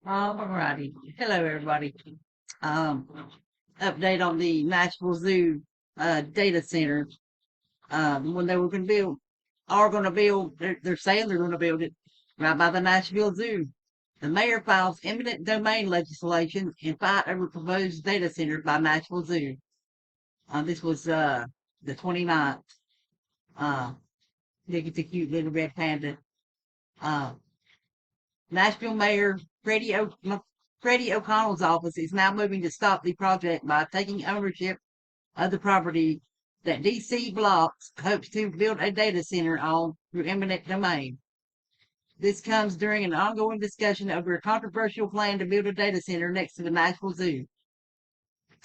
Alrighty. Hello, everybody. Um, Update on the Nashville Zoo data center. When they were going to build, are going to build. They're saying they're going to build it right by the Nashville Zoo. The mayor files eminent domain legislation in fight over proposed data center by Nashville Zoo. This was the 29th. Uh, Look at the cute little red panda. Uh, Nashville Mayor Freddie O'Connell's office is now moving to stop the project by taking ownership of the property that DC Blocks hopes to build a data center on through eminent domain. This comes during an ongoing discussion over a controversial plan to build a data center next to the Nashville Zoo.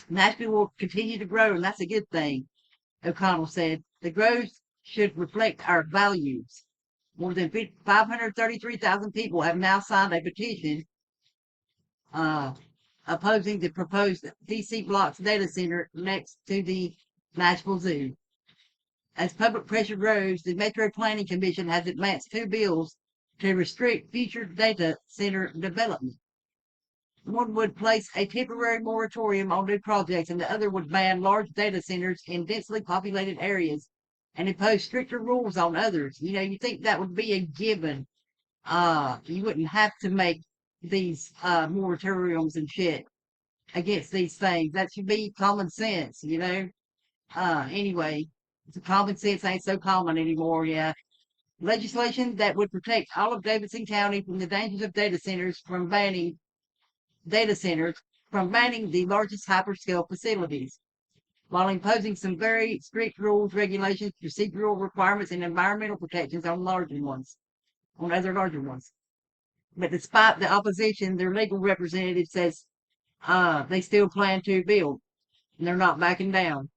Nashville will continue to grow, and that's a good thing, O'Connell said. The growth should reflect our values. More than 533,000 people have now signed a petition uh, opposing the proposed DC Blocks data center next to the Nashville Zoo. As public pressure grows, the Metro Planning Commission has advanced two bills to restrict future data center development. One would place a temporary moratorium on new projects, and the other would ban large data centers in densely populated areas and impose stricter rules on others. You think that would be a given. You wouldn't have to make these moratoriums and shit against these things. That should be common sense. Anyway, the common sense ain't so common anymore, yeah. Legislation that would protect all of Davidson County from the dangers of data centers from banning the largest hyperscale facilities, while imposing some very strict rules, regulations, procedural requirements, and environmental protections on other larger ones. But despite the opposition, their legal representative says they still plan to build, and they're not backing down.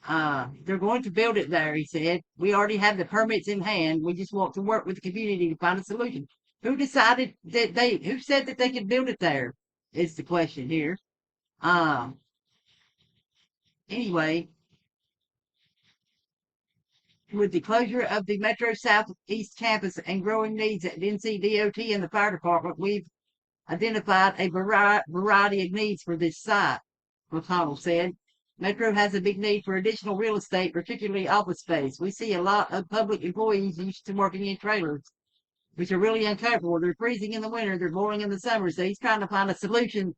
They're going to build it there, he said. We already have the permits in hand. We just want to work with the community to find a solution. Who said that they could build it there? Is the question here. Um, anyway, with the closure of the Metro Southeast campus and growing needs at NCDOT and the fire department, we've identified a variety of needs for this site, McConnell said. Metro has a big need for additional real estate, particularly office space. We see a lot of public employees used to working in trailers, which are really uncomfortable. They're freezing in the winter, they're boiling in the summer. So he's trying to find a solution.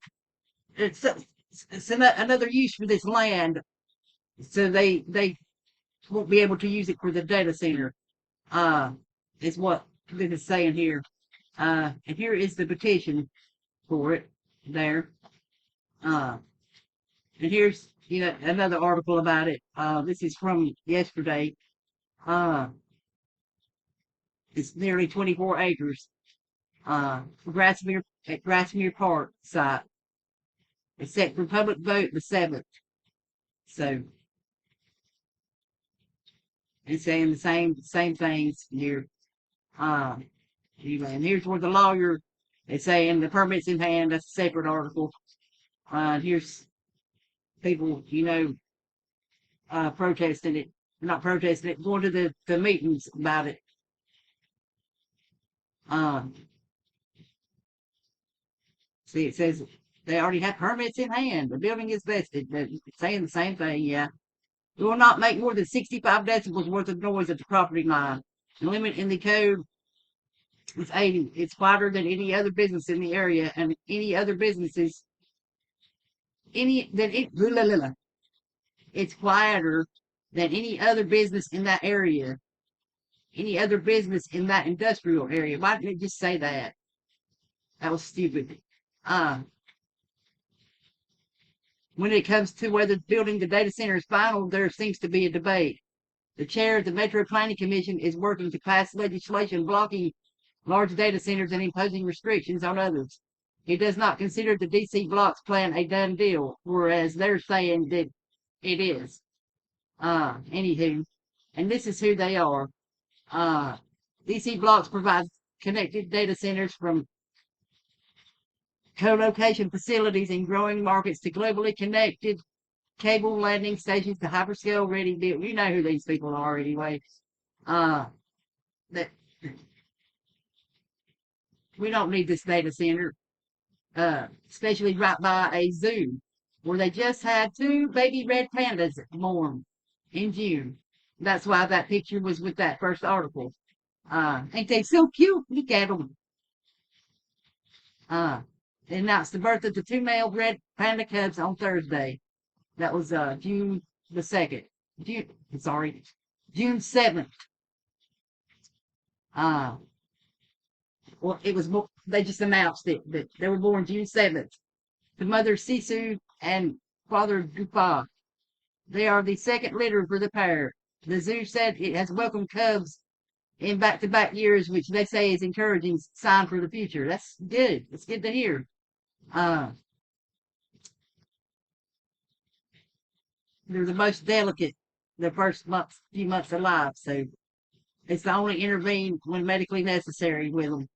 It's another use for this land, so they won't be able to use it for the data center. Uh, is what this is saying here. And here is the petition for it there. Uh, and here's another article about it. This is from yesterday. Uh, it's nearly 24 acres. Grassmere Park site. It's set for public vote the 7th. So it's saying the same things here. Uh, anyway, and here's where the lawyer is saying the permits in hand. That's a separate article. Here's people, protesting it, not protesting it, going to the meetings about it. Um, See, it says they already have permits in hand. The building is vested. But it's saying the same thing, yeah. We will not make more than 65 decibels worth of noise at the property line. The limit in the code is 80. It's quieter than any other business in the area, and any other businesses, any than it. Blah, blah, blah. It's quieter than any other business in that area, any other business in that industrial area. Why didn't it just say that? That was stupid. Uh, when it comes to whether building the data center is final, there seems to be a debate. The chair of the Metro Planning Commission is working to pass legislation blocking large data centers and imposing restrictions on others. He does not consider the DC Blocks plan a done deal, whereas they're saying that it is. Anywho, and this is who they are. DC Blocks provides connected data centers from co-location facilities in growing markets to globally connected cable landing stations to hyperscale ready build. You know who these people are anyway. Uh, that we don't need this data center. especially right by a zoo where they just had two baby red pandas born in June. That's why that picture was with that first article. Ain't they so cute? Look at them. They announced the birth of the two male red panda cubs on Thursday. That was June the 2nd. June, sorry, June 7th. Uh, well, it was, they just announced it, that they were born June 7th. The mother Sisu and father Dupa. They are the second litter for the pair. The zoo said it has welcomed cubs in back-to-back years, which they say is encouraging sign for the future. That's good. It's good to hear. Uh, they're the most delicate the first few months of life, so it's the only intervene when medically necessary with them.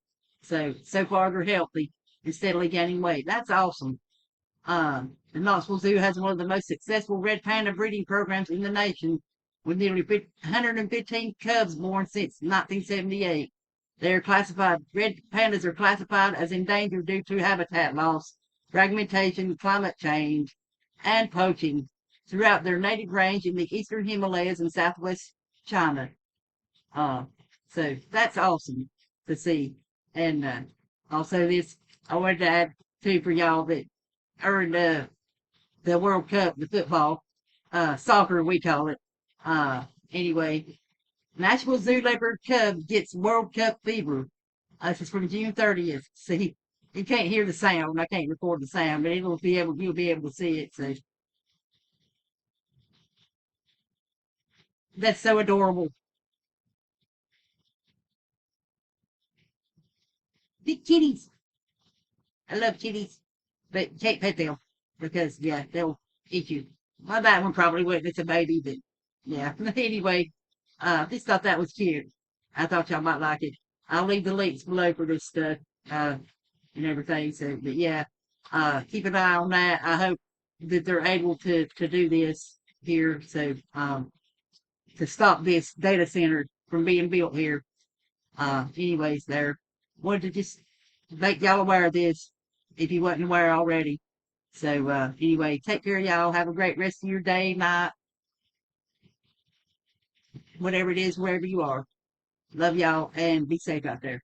So far they're healthy and steadily gaining weight. That's awesome. The Knoxville Zoo has one of the most successful red panda breeding programs in the nation, with nearly 115 cubs born since 1978. Red pandas are classified as endangered due to habitat loss, fragmentation, climate change, and poaching throughout their native range in the eastern Himalayas and southwest China. Uh, so that's awesome to see. And also this, I wanted to add too for y'all that earned the World Cup, the football, soccer we call it. Anyway, Nashville Zoo Leopard Cub gets World Cup fever. This is from June 30th. See, you can't hear the sound. I can't record the sound, but you'll be able to see it. So that's so adorable. Big kitties. I love kitties, but you can't pet them because yeah, they'll eat you. Well, that one probably wouldn't. It's a baby, but yeah. Anyway, just thought that was cute. I thought y'all might like it. I'll leave the links below for this stuff and everything. So, but yeah, keep an eye on that. I hope that they're able to do this here. So, to stop this data center from being built here. Anyways, there wanted to just make y'all aware of this if you wasn't aware already. So, anyway, take care, y'all. Have a great rest of your day, night, whatever it is, wherever you are. Love y'all and be safe out there.